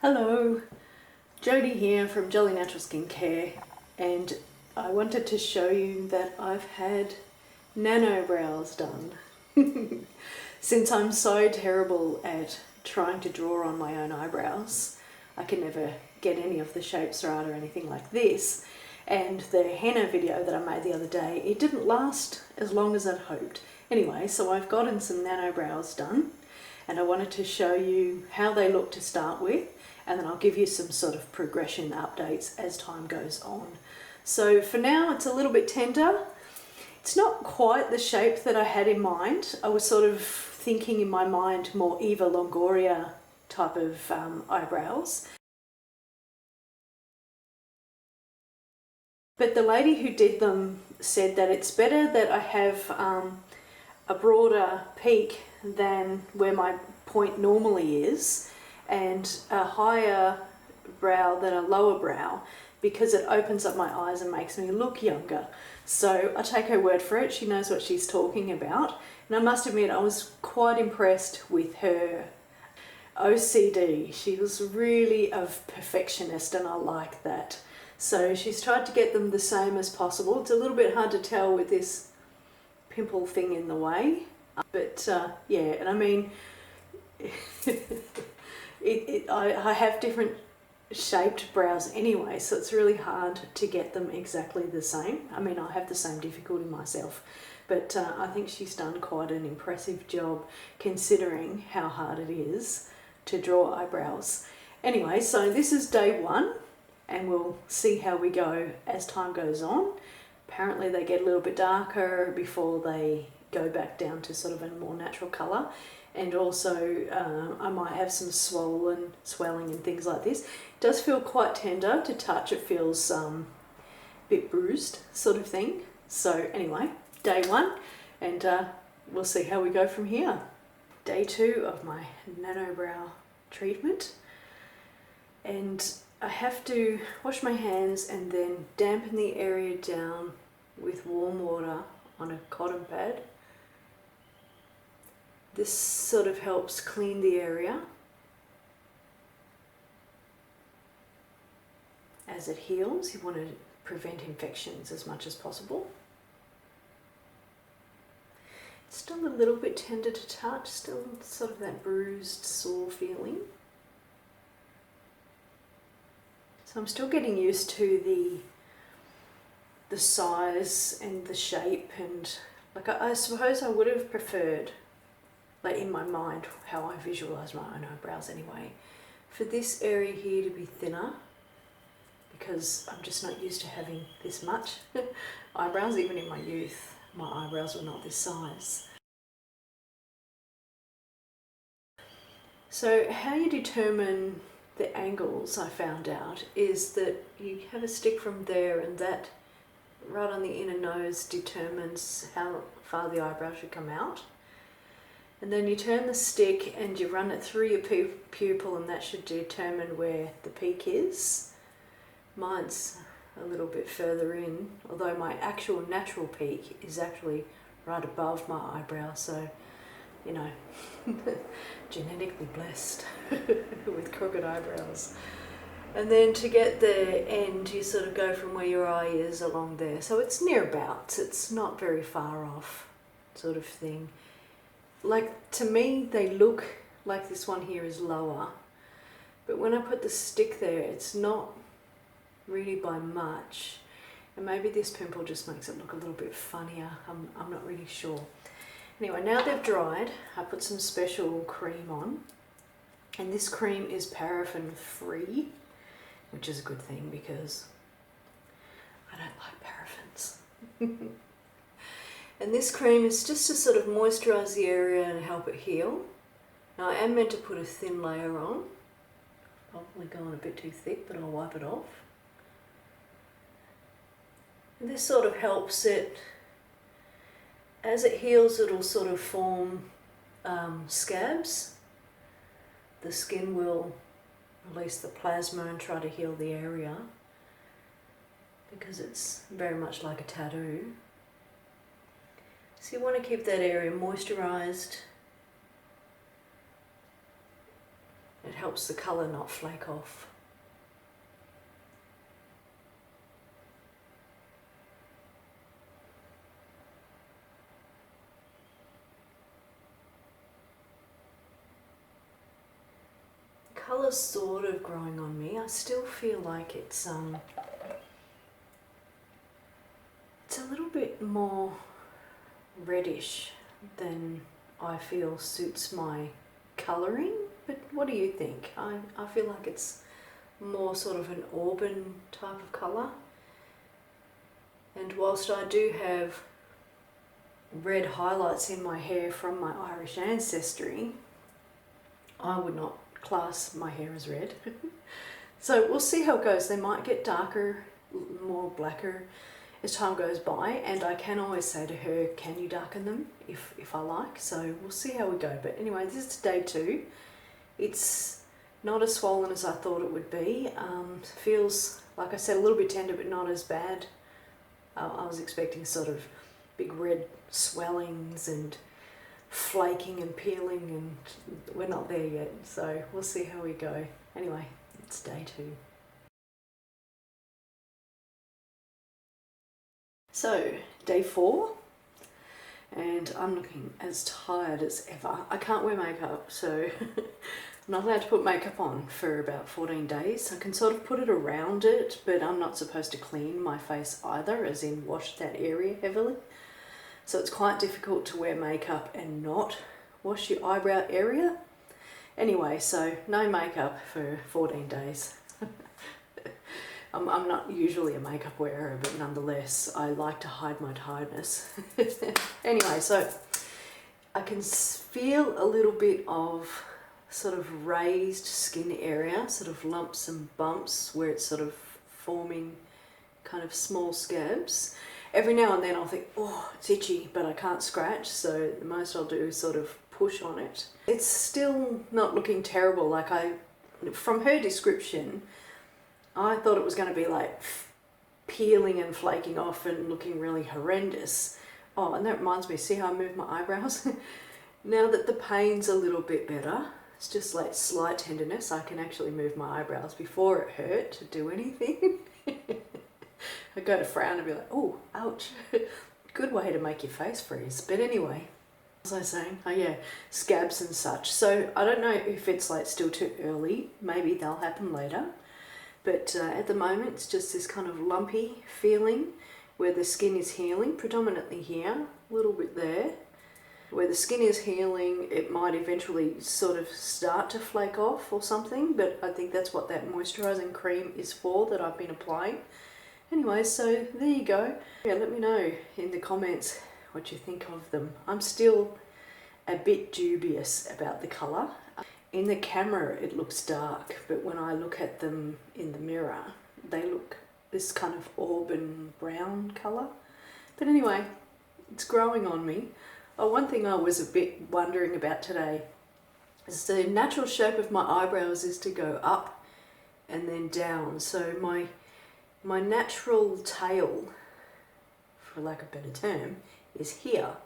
Hello, Jodi here from Joli Natural Skincare, and I wanted to show you that I've had nano brows done. Since I'm so terrible at trying to draw on my own eyebrows, I can never get any of the shapes right or anything like this. And the henna video that I made the other day, it didn't last as long as I'd hoped. Anyway, so I've gotten some nano brows done, and I wanted to show you how they look to start with, and then I'll give you some sort of progression updates as time goes on. So for now, it's a little bit tender. It's not quite the shape that I had in mind. I was sort of thinking in my mind more Eva Longoria type of eyebrows. But the lady who did them said that it's better that I have a broader peak than where my point normally is, and a higher brow than a lower brow, because it opens up my eyes and makes me look younger. So I take her word for it. She knows what she's talking about. And I must admit, I was quite impressed with her OCD. She was really a perfectionist, and I like that. So she's tried to get them the same as possible. It's a little bit hard to tell with this pimple thing in the way. But yeah, and I mean, I have different shaped brows anyway, so it's really hard to get them exactly the same. I mean, I have the same difficulty myself, but I think she's done quite an impressive job considering how hard it is to draw eyebrows. Anyway, so this is day one, and we'll see how we go as time goes on. Apparently they get a little bit darker before they go back down to sort of a more natural colour. And also I might have some swelling and things like this. It does feel quite tender to touch. It feels a bit bruised sort of thing. So anyway, day one, and we'll see how we go from here. Day two of my nano brow treatment, and I have to wash my hands and then dampen the area down with warm water on a cotton pad. This sort of helps clean the area as it heals. You want to prevent infections as much as possible. It's still a little bit tender to touch, still sort of that bruised, sore feeling. So I'm still getting used to the size and the shape, and like I suppose I would have preferred, like in my mind, how I visualise my own eyebrows anyway, for this area here to be thinner, because I'm just not used to having this much eyebrows. Even in my youth, my eyebrows were not this size. So how you determine the angles, I found out, is that you have a stick from there, and that right on the inner nose determines how far the eyebrow should come out. And then you turn the stick and you run it through your pupil, and that should determine where the peak is. Mine's a little bit further in, although my actual natural peak is actually right above my eyebrow, so, you know, genetically blessed with crooked eyebrows. And then to get the end, you sort of go from where your eye is along there. So it's nearabouts, it's not very far off sort of thing. Like, to me, they look like this one here is lower, but when I put the stick there, it's not really by much. And maybe this pimple just makes it look a little bit funnier. I'm not really sure. Anyway, now they've dried, I put some special cream on, and this cream is paraffin free, which is a good thing because I don't like paraffins. And this cream is just to sort of moisturise the area and help it heal. Now I am meant to put a thin layer on, probably going a bit too thick, but I'll wipe it off. And this sort of helps it, as it heals, it'll sort of form scabs. The skin will release the plasma and try to heal the area, because it's very much like a tattoo. So you want to keep that area moisturised It helps the colour not flake off. The colour's sort of growing on me. I still feel like it's a little bit more reddish than I feel suits my colouring, but what do you think? I feel like it's more sort of an auburn type of colour, and whilst I do have red highlights in my hair from my Irish ancestry, I would not class my hair as red. So we'll see how it goes. They might get darker, more blacker as time goes by, and I can always say to her, can you darken them if I like? So we'll see how we go. But anyway, this is day 2. It's not as swollen as I thought it would be. Feels, like I said, a little bit tender, but not as bad. I was expecting sort of big red swellings and flaking and peeling, and we're not there yet. So we'll see how we go. Anyway, it's day 2. So, day 4, and I'm looking as tired as ever. I can't wear makeup, so I'm not allowed to put makeup on for about 14 days. I can sort of put it around it, but I'm not supposed to clean my face either, as in wash that area heavily. So it's quite difficult to wear makeup and not wash your eyebrow area. Anyway, so no makeup for 14 days. I'm not usually a makeup wearer, but nonetheless, I like to hide my tiredness. Anyway, so I can feel a little bit of sort of raised skin area, sort of lumps and bumps where it's sort of forming kind of small scabs. Every now and then I'll think, oh, it's itchy, but I can't scratch, so the most I'll do is sort of push on it. It's still not looking terrible. Like from her description, I thought it was going to be like peeling and flaking off and looking really horrendous. Oh, and that reminds me, see how I move my eyebrows? Now that the pain's a little bit better, it's just like slight tenderness, I can actually move my eyebrows. Before it hurt to do anything. I go to frown and be like, oh, ouch. Good way to make your face freeze. But anyway, what was I saying? Oh yeah, scabs and such. So I don't know if it's like still too early. Maybe they'll happen later. But at the moment, it's just this kind of lumpy feeling where the skin is healing, predominantly here, a little bit there. Where the skin is healing, it might eventually sort of start to flake off or something, but I think that's what that moisturising cream is for that I've been applying. Anyway, so there you go. Yeah, let me know in the comments what you think of them. I'm still a bit dubious about the colour. In the camera it looks dark, but when I look at them in the mirror, they look this kind of auburn brown colour. But anyway, it's growing on me. Oh, one thing I was a bit wondering about today is the natural shape of my eyebrows is to go up and then down. So my natural tail, for lack of a better term, is here.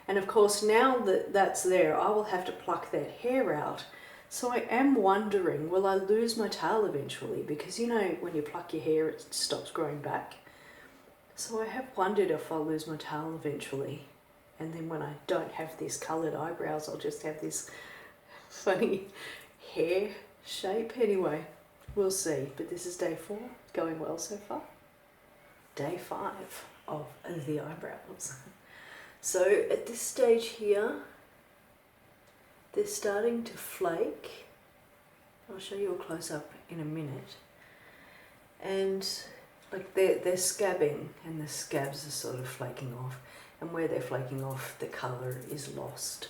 And of course, now that that's there, I will have to pluck that hair out. So I am wondering, will I lose my tail eventually? Because you know, when you pluck your hair, it stops growing back. So I have wondered if I'll lose my tail eventually. And then when I don't have these coloured eyebrows, I'll just have this funny hair shape. Anyway, we'll see. But this is day 4, going well so far. Day 5 of the eyebrows. So at this stage here, they're starting to flake. I'll show you a close-up in a minute. And like they're scabbing, and the scabs are sort of flaking off. And where they're flaking off, the colour is lost.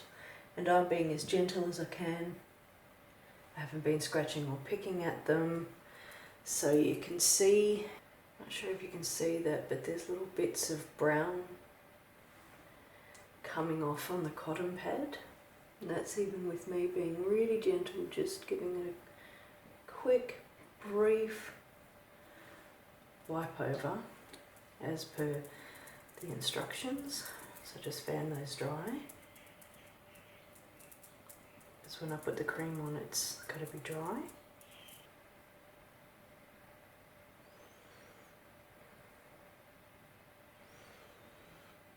And I'm being as gentle as I can. I haven't been scratching or picking at them. So you can see, not sure if you can see that, but there's little bits of brown coming off on the cotton pad. And that's even with me being really gentle, just giving it a quick, brief wipe over as per the instructions. So just fan those dry. It's because when I put the cream on it's got to be dry.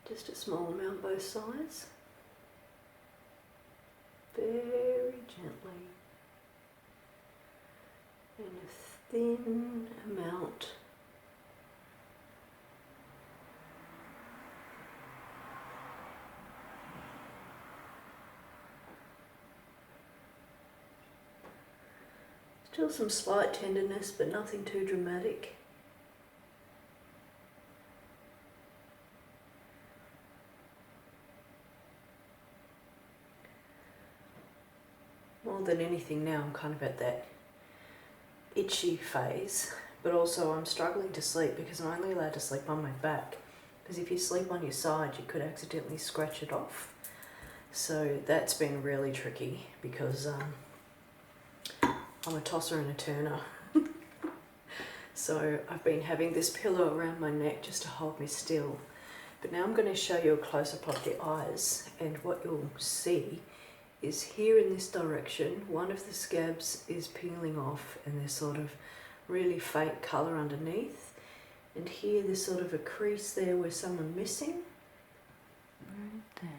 Just a small amount both sides. Very gently. And a thin amount. Still some slight tenderness, but nothing too dramatic. More than anything now, I'm kind of at that itchy phase, but also I'm struggling to sleep because I'm only allowed to sleep on my back. Because if you sleep on your side, you could accidentally scratch it off. So that's been really tricky because I'm a tosser and a turner. So I've been having this pillow around my neck just to hold me still. But now I'm going to show you a close-up of the eyes, and what you'll see is here in this direction, one of the scabs is peeling off and there's sort of really faint colour underneath. And here there's sort of a crease there where some are missing. Right there.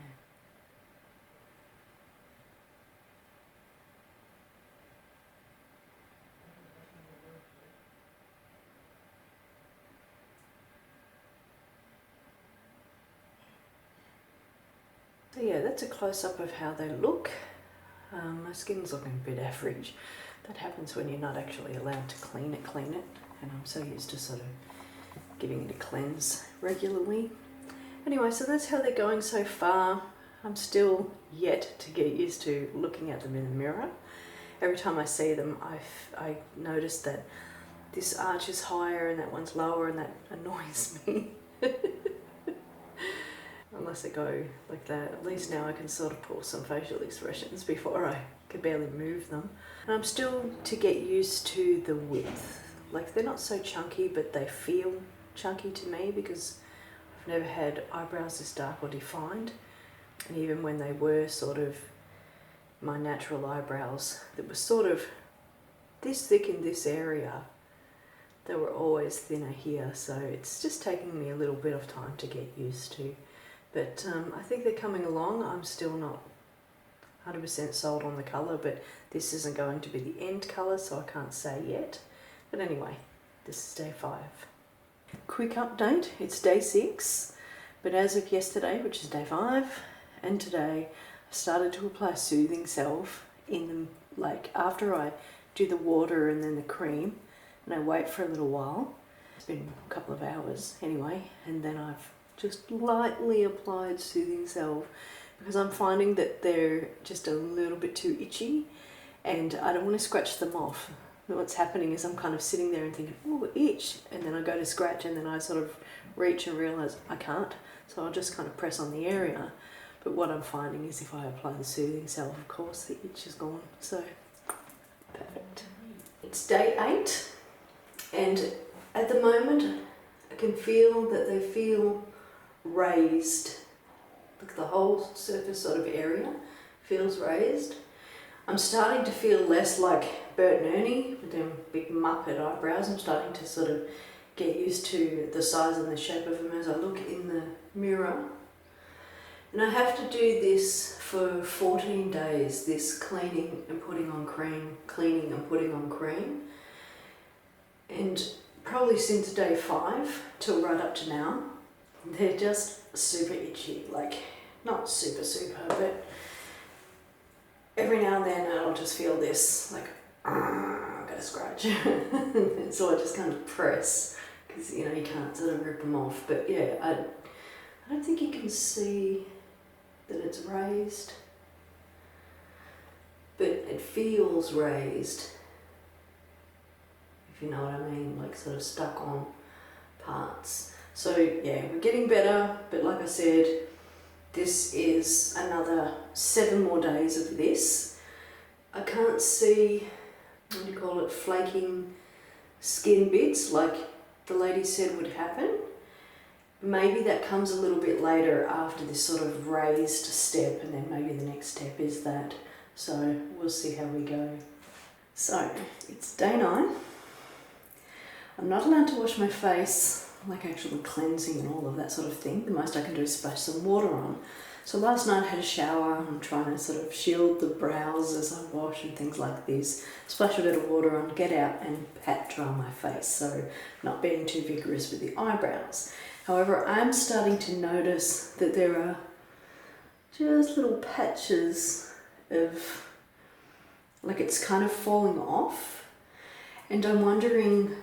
So yeah, that's a close-up of how they look. My skin's looking a bit average. That happens when you're not actually allowed to clean it, and I'm so used to sort of giving it a cleanse regularly. Anyway, so that's how they're going so far. I'm still yet to get used to looking at them in the mirror. Every time I see them, I notice that this arch is higher and that one's lower, and that annoys me. Unless they go like that. At least now I can sort of pull some facial expressions. Before I could barely move them. And I'm still to get used to the width. Like, they're not so chunky, but they feel chunky to me because I've never had eyebrows this dark or defined. And even when they were sort of my natural eyebrows that were sort of this thick in this area, they were always thinner here. So it's just taking me a little bit of time to get used to. But I think they're coming along. I'm still not 100% sold on the colour, but this isn't going to be the end colour, so I can't say yet. But anyway, this is day 5. Quick update, it's day 6, but as of yesterday, which is day 5, and today, I started to apply Soothing Salve in them, like after I do the water and then the cream, and I wait for a little while. It's been a couple of hours anyway, and then I've just lightly applied Soothing Salve because I'm finding that they're just a little bit too itchy and I don't want to scratch them off. But what's happening is I'm kind of sitting there and thinking, oh, itch, and then I go to scratch and then I sort of reach and realise I can't, so I'll just kind of press on the area. But what I'm finding is if I apply the Soothing Salve, of course, the itch is gone. So, perfect. It's day 8 and at the moment I can feel that they feel raised. Look, the whole surface sort of area feels raised. I'm starting to feel less like Bert and Ernie with them big Muppet eyebrows. I'm starting to sort of get used to the size and the shape of them as I look in the mirror. And I have to do this for 14 days, this cleaning and putting on cream, cleaning and putting on cream. And probably since day 5 till right up to now, they're just super itchy, like not super, but every now and then I'll just feel this, like, I'm gonna scratch. So I just kind of press, because you know, you can't sort of rip them off. But yeah, I don't think you can see that it's raised, but it feels raised, if you know what I mean, like sort of stuck on parts. So yeah, we're getting better, but like I said, this is another 7 more days of this. I can't see, what do you call it, flaking skin bits like the lady said would happen. Maybe that comes a little bit later after this sort of raised step, and then maybe the next step is that So we'll see how we go. So it's day 9. I'm not allowed to wash my face, like actually cleansing and all of that sort of thing. The most I can do is splash some water on. So last night I had a shower. I'm trying to sort of shield the brows as I wash and things like this. Splash a bit of water on, get out and pat dry my face. So not being too vigorous with the eyebrows. However, I'm starting to notice that there are just little patches of, like it's kind of falling off. And I'm wondering,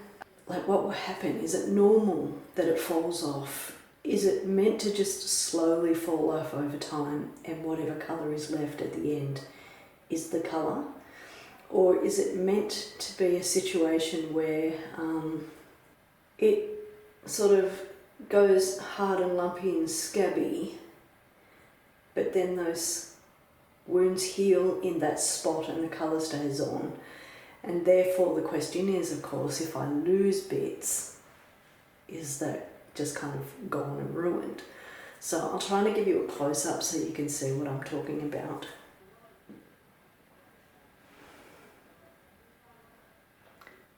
like, what will happen? Is it normal that it falls off? Is it meant to just slowly fall off over time and whatever colour is left at the end is the colour? Or is it meant to be a situation where it sort of goes hard and lumpy and scabby, but then those wounds heal in that spot and the colour stays on? And therefore the question is, of course, if I lose bits, is that just kind of gone and ruined? So I'll try to give you a close-up so you can see what I'm talking about.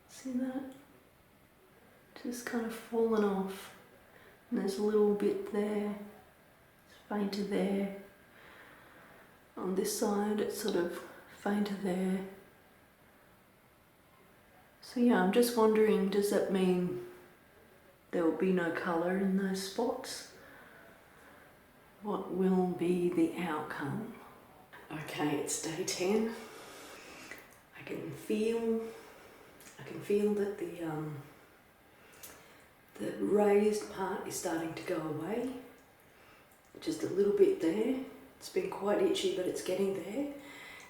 See that? Just kind of fallen off. And there's a little bit there, it's fainter there. On this side it's sort of fainter there. So yeah, I'm just wondering, does that mean there will be no colour in those spots? What will be the outcome? Okay, it's day 10. I can feel that the raised part is starting to go away. Just a little bit there. It's been quite itchy, but it's getting there.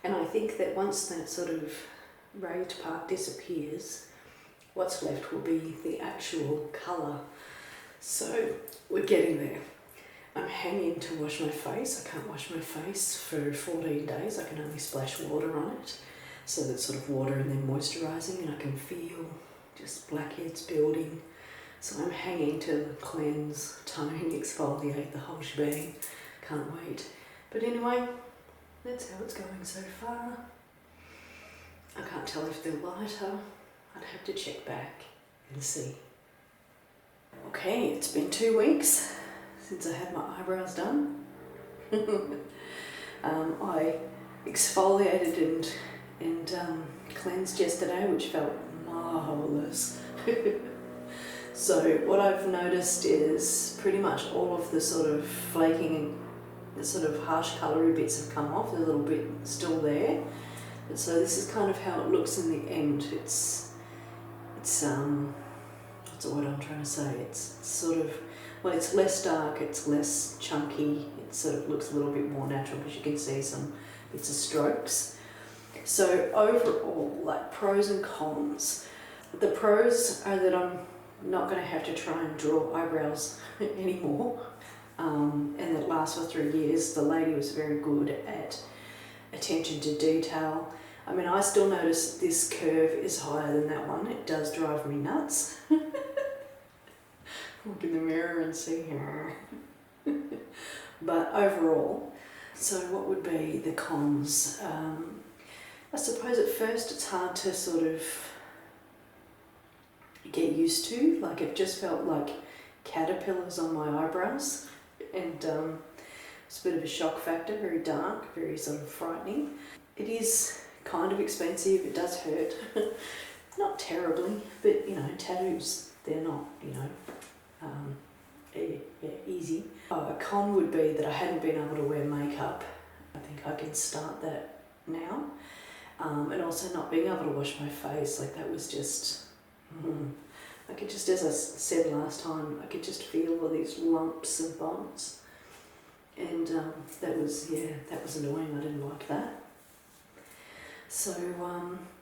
And I think that once that sort of raised part disappears, what's left will be the actual colour. So we're getting there. I'm hanging to wash my face. I can't wash my face for 14 days. I can only splash water on it. So that's sort of water and then moisturising, and I can feel just blackheads building. So I'm hanging to cleanse, tone, exfoliate, the whole shebang. Can't wait. But anyway, that's how it's going so far. I can't tell if they're lighter. I'd have to check back and see. Okay, it's been 2 weeks since I had my eyebrows done. I exfoliated and cleansed yesterday, which felt marvellous. So what I've noticed is pretty much all of the sort of flaking and the sort of harsh coloury bits have come off. There's a little bit still there. And so this is kind of how it looks in the end. It's what's the word I'm trying to say? It's sort of, well, it's less dark, it's less chunky. It sort of looks a little bit more natural because you can see some bits of strokes. So overall, like pros and cons. The pros are that I'm not going to have to try and draw eyebrows anymore. And that lasts for 3 years. The lady was very good at attention to detail. I mean, I still notice this curve is higher than that one. It does drive me nuts. Look in the mirror and see her. But overall, so what would be the cons? I suppose at first it's hard to sort of get used to. Like, it just felt like caterpillars on my eyebrows, and it's a bit of a shock factor. Very dark, very sort of frightening. It is kind of expensive. It does hurt. Not terribly, but you know, tattoos, they're not, you know, easy. A con would be that I hadn't been able to wear makeup. I think I can start that now. And also not being able to wash my face, like that was just, I could just, as I said last time, I could just feel all these lumps and bumps. And that was annoying. I didn't like that. So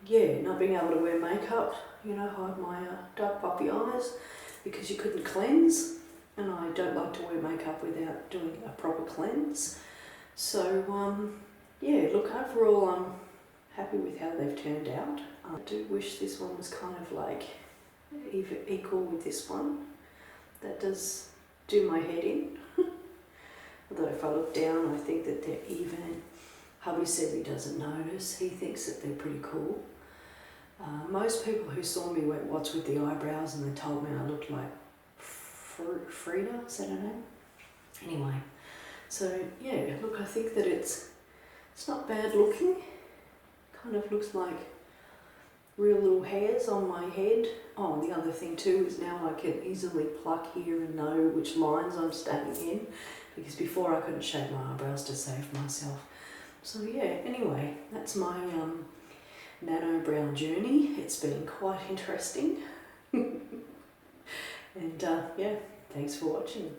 yeah, not being able to wear makeup, you know, hide my dark poppy eyes because you couldn't cleanse, and I don't like to wear makeup without doing a proper cleanse. So yeah, look, overall I'm happy with how they've turned out. I do wish this one was kind of like equal with this one. That does do my head in. Although if I look down, I think that they're even. Hubby says he doesn't notice. He thinks that they're pretty cool. Most people who saw me went, "What's with the eyebrows?" and they told me I looked like Frida, is that her name? Anyway, so yeah, look, I think that it's not bad looking. Kind of looks like real little hairs on my head. Oh, and the other thing too is now I can easily pluck here and know which lines I'm staying in, because before I couldn't shape my eyebrows to save myself. So yeah, anyway, that's my nano brow journey. It's been quite interesting. And yeah, thanks for watching.